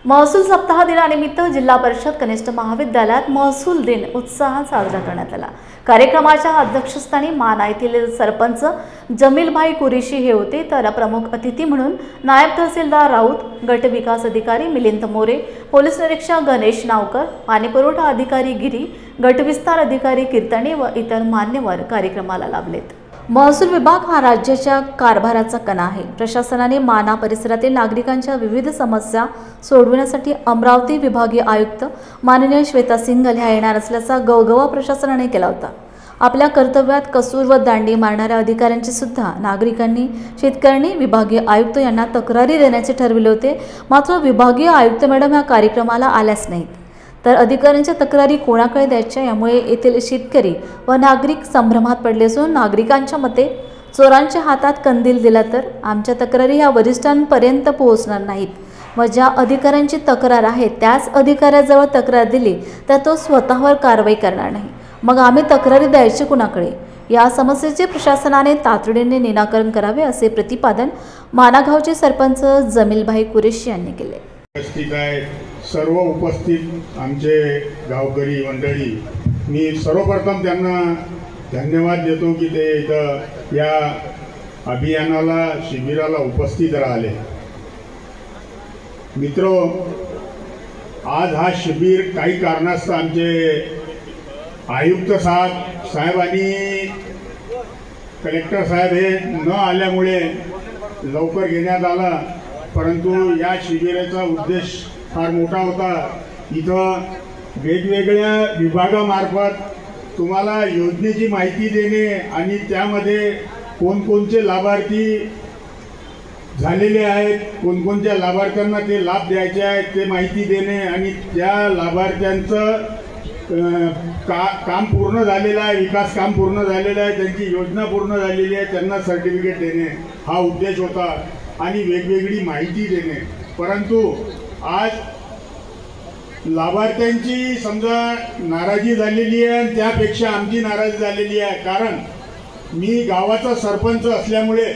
महसूल सप्ताह दिनानिमित्त जिल्हा परिषद कनिष्ठ महाविद्यालयात महसूल दिन उत्साहात साजरा करण्यात आला। कार्यक्रमाच्या अध्यक्षस्थानी माना येथील सरपंच जमीलभाई कुरेशी हे होते, तर प्रमुख अतिथी म्हणून नायब तहसीलदार राऊत, गट विकास अधिकारी मिलिंद मोरे, पोलीस निरीक्षक गणेश नावकर, पाणीपुरवठा अधिकारी गिरी, गट विस्तार अधिकारी कीर्तने व इतर मान्यवर कार्यक्रमाला लाभलेत। महसूल विभाग हा राज्याच्या कारभाराचा कणा आहे। प्रशासनाने माना परिसरातील नागरिकांच्या विविध समस्या सोडविण्यासाठी अमरावती विभागीय आयुक्त माननीय श्वेता सिंघल ह्या येणार असल्याचा गवगवा प्रशासनाने केला होता। आपल्या कर्तव्यात कसूर व दांडी मारणाऱ्या अधिकाऱ्यांची सुद्धा नागरिकांनी, शेतकऱ्यांनी विभागीय आयुक्त यांना तक्रारी देण्याचे ठरविले होते। मात्र विभागीय आयुक्त मॅडम या कार्यक्रमाला आल्याच नाहीत, तर अधिकाऱ्यांच्या तक्रारी कोणाकडे द्यायच्या, यामुळे येथील शेतकरी व नागरिक संभ्रमात पडले असून नागरिकांच्या मते चोरांच्या हातात कंदील दिला तर आमच्या तक्रारी ह्या वरिष्ठांपर्यंत पोहोचणार नाहीत व ज्या अधिकाऱ्यांची तक्रार आहे त्याच अधिकाऱ्याजवळ तक्रार दिली तर तो स्वतःवर कारवाई करणार नाही, मग आम्ही तक्रारी द्यायची कुणाकडे? या समस्येचे प्रशासनाने तातडीने निराकरण करावे असे प्रतिपादन मानागावचे सरपंच जमीलभाई कुरेशी यांनी केले। सर्व उपस्थित आमचे गावकरी मंडळी, मी सर्वप्रथम त्यांना धन्यवाद देतो की ते इथं या अभियानाला, शिबिराला उपस्थित राहिले। मित्रो, आज हा शिबिर काही कारणास्तव आमचे आयुक्त साहेब आणि कलेक्टर साहेब हे न आल्यामुळे लवकर घेण्यात आला, परंतु या शिबिराचा उद्देश फार मोठा होता। इथं वेगवेगळ्या विभागामार्फत तुम्हाला योजनेची माहिती देणे आणि त्यामध्ये कोणकोणते लाभार्थी झालेले आहेत, कोणकोणत्या लाभार्थ्यांना ते लाभ द्यायचे आहेत ते माहिती देणे आणि त्या लाभार्थ्यांचं काम पूर्ण झालेलं आहे, विकास काम पूर्ण झालेलं आहे, त्यांची योजना पूर्ण झालेली आहे, त्यांना सर्टिफिकेट देणे हा उद्देश होता आणि वेगवेगळी माहिती देणे। परंतु आज लाभार्थ्यांची समजा नाराजी झालेली आहे आणि त्यापेक्षा आमची नाराजी झालेली आहे, कारण मी गावाचा सरपंच असल्यामुळे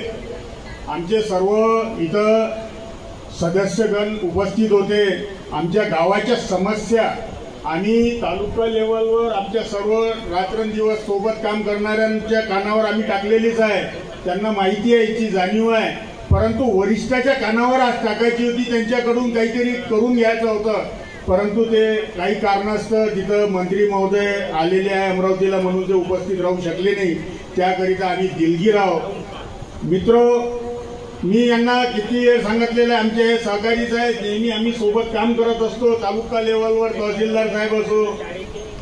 आमचे सर्व इथं सदस्यगण उपस्थित होते। आमच्या गावाच्या समस्या आणि तालुका लेवलवर आमच्या सर्व रात्रंदिवस सोबत काम करणाऱ्यांच्या कानावर आम्ही टाकलेलीच आहे, त्यांना माहिती आहे, याची जाणीव आहे, परंतु वरिष्ठाच्या कानावर आज टाकायची होती, त्यांच्याकडून काहीतरी करून घ्यायचं होतं, परंतु ते काही कारणास्तव तिथं मंत्री महोदय आलेले आहे अमरावतीला म्हणून ते उपस्थित राहू शकले नाही, त्याकरिता आम्ही दिलगीर आहोत। मित्रो, मी यांना किती वेळ सांगितलेलं आहे, आमचे सहकारीच आहेत, नेहमी आम्ही सोबत काम करत असतो, तालुका लेवलवर तहसीलदार साहेब असो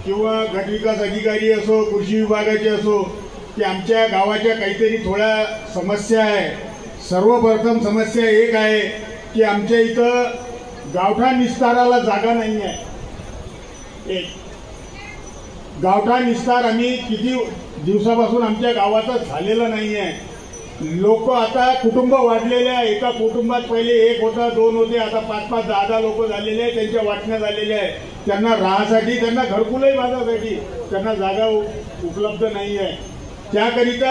किंवा गट विकास अधिकारी असो, कृषी विभागाचे असो, की आमच्या गावाच्या काहीतरी थोड्या समस्या आहे। सर्वप्रथम समस्या एक आहे की आमच्या इथं गावठाण विस्ताराला जागा नाही आहे। एक गावठाण विस्तार आम्ही किती दिवसापासून आमच्या गावात झालेला नाही आहे। लोक आता कुटुंब वाढलेले आहे, एका कुटुंबात पहिले एक होता, दोन होते, आता 5-5, 10-10 लोक झालेले आहे, त्यांच्या वाटण्या झालेल्या आहे। त्यांना राहण्यासाठी, त्यांना घरकुलही बांधण्यासाठी त्यांना जागा उपलब्ध नाही आहे। त्याकरिता